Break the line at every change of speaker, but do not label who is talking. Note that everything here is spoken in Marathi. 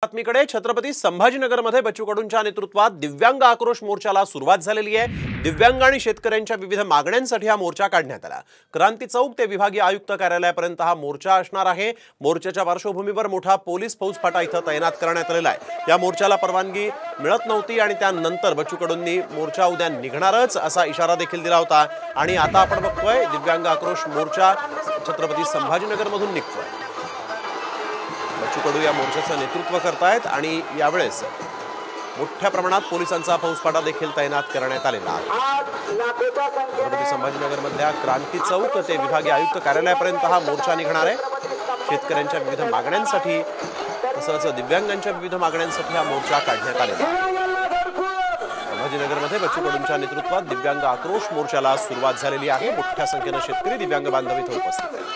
बातमीकडे छत्रपती संभाजीनगरमध्ये बच्चू कडूंच्या नेतृत्वात दिव्यांग आक्रोश मोर्चाला सुरुवात झालेली आहे। दिव्यांग आणि शेतकऱ्यांच्या विविध मागण्यांसाठी हा मोर्चा काढण्यात आला। क्रांती चौक ते विभागीय आयुक्त कार्यालयापर्यंत हा मोर्चा असणार आहे। मोर्चाच्या पार्श्वभूमीवर मोठा पोलीस फौजफाटा इथं तैनात करण्यात आलेला आहे। या मोर्चाला परवानगी मिळत नव्हती आणि त्यानंतर बच्चू कडूंनी मोर्चा उद्या निघणारच असा इशारा देखील दिला होता आणि आता आपण बघतोय दिव्यांग आक्रोश मोर्चा छत्रपती संभाजीनगरमधून निघतोय। बच्चू कडू या मोर्चाचं नेतृत्व करतायत आणि यावेळेस मोठ्या प्रमाणात पोलिसांचा फौजफाटा देखील तैनात करण्यात आलेला आहे। छत्रपती संभाजीनगरमधल्या क्रांती चौक ते विभागीय आयुक्त कार्यालयापर्यंत हा मोर्चा निघणार आहे। शेतकऱ्यांच्या विविध मागण्यांसाठी तसंच दिव्यांगांच्या विविध मागण्यांसाठी हा मोर्चा काढण्यात आलेला आहे। संभाजीनगरमध्ये बच्चू कडूंच्या नेतृत्वात दिव्यांग आक्रोश मोर्चाला सुरुवात झालेली आहे। मोठ्या संख्येने शेतकरी दिव्यांग बांधव इथे उपस्थित आहेत।